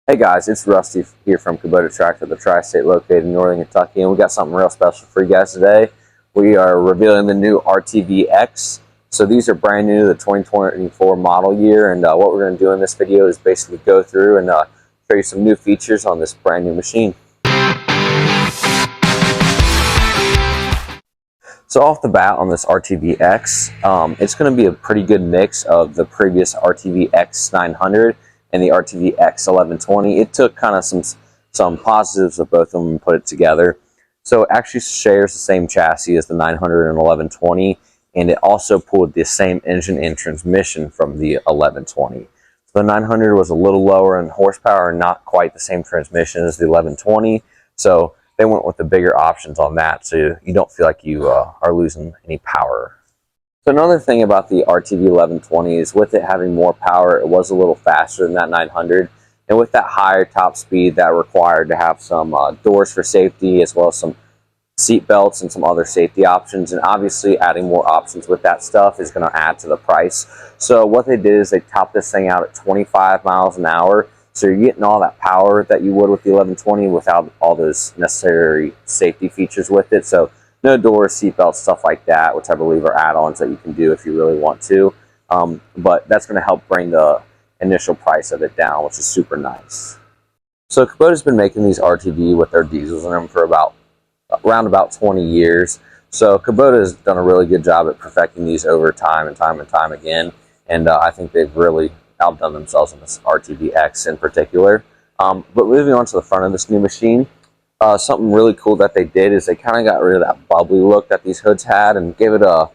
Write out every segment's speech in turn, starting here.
Hey guys, it's Rusty here from Kubota Tractor, the Tri-State located in Northern Kentucky, and we got something real special for you guys today. We are revealing the new RTV-X. So these are brand new to the 2024 model year, and what we're going to do in this video is basically go through and show you some new features on this brand new machine. So off the bat on this RTV-X, it's going to be a pretty good mix of the previous RTV-X 900 and the RTV-X 1120. It took kind of some positives of both of them and put it together. So it actually shares the same chassis as the 900 and 1120, and it also pulled the same engine and transmission from the 1120. So the 900 was a little lower in horsepower and not quite the same transmission as the 1120. So they went with the bigger options on that, so you don't feel like you are losing any power. So another thing about the RTV 1120 is with it having more power, it was a little faster than that 900. And with that higher top speed, that required to have some doors for safety, as well as some seat belts and some other safety options. And obviously adding more options with that stuff is going to add to the price. So what they did is they topped this thing out at 25 miles an hour. So you're getting all that power that you would with the 1120 without all those necessary safety features with it. So no doors, seatbelts, stuff like that, which I believe are add-ons that you can do if you really want to. But that's going to help bring the initial price of it down, which is super nice. So Kubota's been making these RTV with their diesels in them for around about 20 years. So Kubota has done a really good job at perfecting these over time and time again. And I think they've really outdone themselves in this RTV-X in particular. But moving on to the front of this new machine, something really cool that they did is they kind of got rid of that bubbly look that these hoods had and gave it a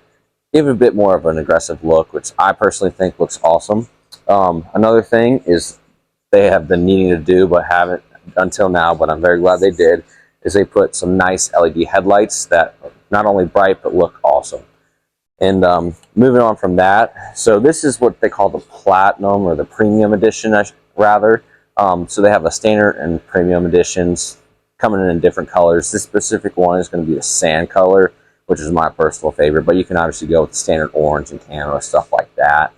bit more of an aggressive look, which I personally think looks awesome. Another thing is they have been needing to do but haven't until now, but I'm very glad they did, is they put some nice LED headlights that are not only bright but look awesome. And moving on from that, so this is what they call the Platinum or the Premium Edition, rather. So they have a standard and premium editions coming in different colors. This specific one is going to be the sand color, which is my personal favorite, but you can obviously go with the standard orange and camo, stuff like that.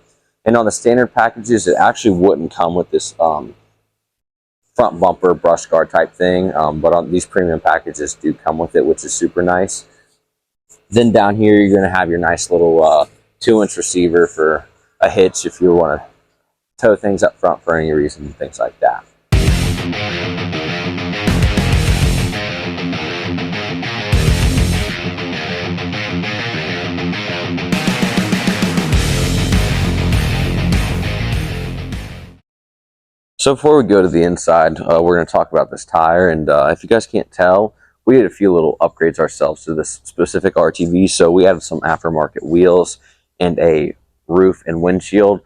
And on the standard packages, it actually wouldn't come with this front bumper brush guard type thing, but on these premium packages do come with it, which is super nice. Then down here, you're going to have your nice little 2-inch receiver for a hitch if you want to tow things up front for any reason and things like that. So before we go to the inside, we're going to talk about this tire, and if you guys can't tell, we did a few little upgrades ourselves to this specific RTV. So we added some aftermarket wheels and a roof and windshield.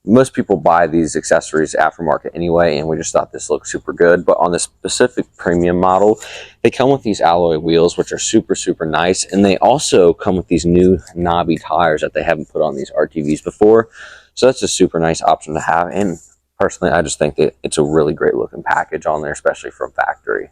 Most people buy these accessories aftermarket anyway, and we just thought this looked super good. But on this specific premium model, they come with these alloy wheels, which are super nice, and they also come with these new knobby tires that they haven't put on these RTVs before. So that's a super nice option to have, and personally, I just think that it's a really great looking package on there, especially from factory.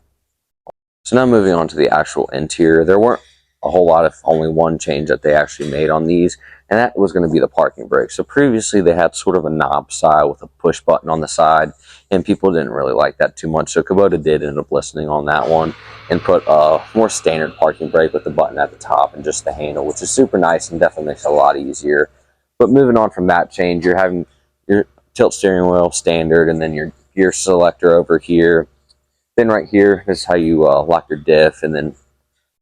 So now moving on to the actual interior, there weren't a whole lot, of only one change that they actually made on these, and that was going to be the parking brake. So previously they had sort of a knob style with a push button on the side, and people didn't really like that too much. So Kubota did end up listening on that one and put a more standard parking brake with the button at the top and just the handle, which is super nice and definitely makes it a lot easier. But moving on from that change, you're having your tilt steering wheel standard, and then your gear selector over here. Then right here is how you lock your diff, and then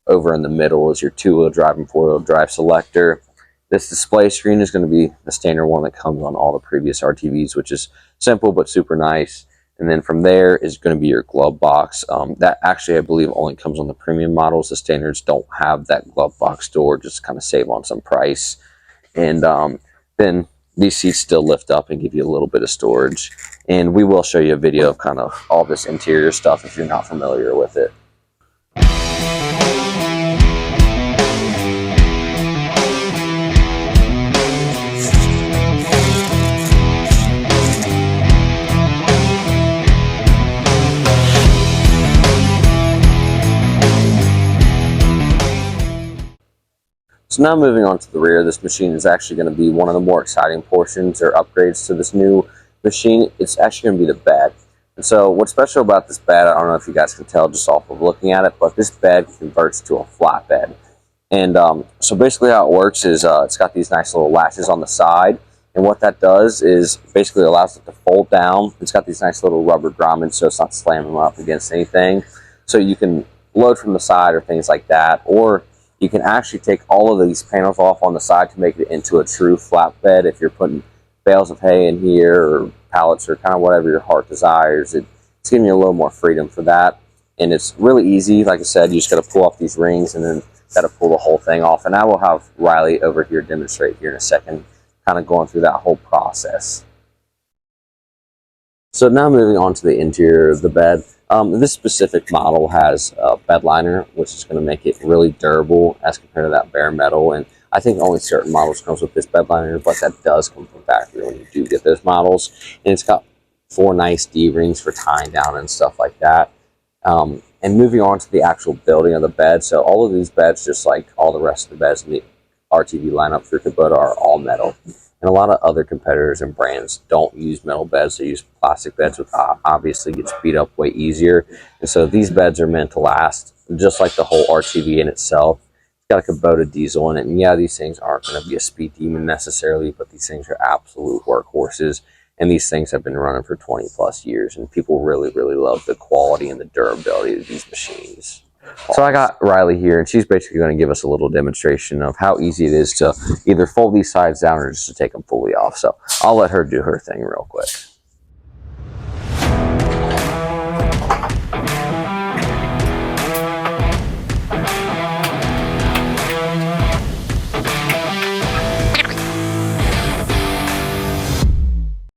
over in the middle is your 2-wheel drive and 4-wheel drive selector. This display screen is going to be the standard one that comes on all the previous RTVs, which is simple but super nice. And then from there is going to be your glove box. That actually, I believe, only comes on the premium models. The standards don't have that glove box door, just kind of save on some price. And then these seats still lift up and give you a little bit of storage. And we will show you a video of kind of all this interior stuff if you're not familiar with it. So now moving on to the rear, this machine is actually going to be one of the more exciting portions or upgrades to this new machine. It's actually going to be the bed. And so what's special about this bed, I don't know if you guys can tell just off of looking at it, but this bed converts to a flat bed. And so basically how it works is it's got these nice little latches on the side. And what that does is basically allows it to fold down. It's got these nice little rubber grommets so it's not slamming up against anything. So you can load from the side or things like that. Or you can actually take all of these panels off on the side to make it into a true flat bed if you're putting bales of hay in here or pallets or kind of whatever your heart desires. It's giving you a little more freedom for that. And it's really easy. Like I said, you just got to pull off these rings and then got to pull the whole thing off. And I will have Riley over here demonstrate here in a second, kind of going through that whole process. So now moving on to the interior of the bed. This specific model has a bed liner, which is going to make it really durable as compared to that bare metal. And I think only certain models comes with this bed liner, but that does come from factory when you do get those models. And it's got 4 nice D-rings for tying down and stuff like that. And moving on to the actual building of the bed. So all of these beds, just like all the rest of the beds in the RTV lineup for Kubota, are all metal. And a lot of other competitors and brands don't use metal beds. They use plastic beds, which obviously gets beat up way easier. And so these beds are meant to last, just like the whole RTV in itself. It's got a Kubota diesel in it. And yeah, these things aren't going to be a speed demon necessarily, but these things are absolute workhorses. And these things have been running for 20 plus years. And people really, really love the quality and the durability of these machines. So I got Riley here, and she's basically going to give us a little demonstration of how easy it is to either fold these sides down or just to take them fully off. So I'll let her do her thing real quick.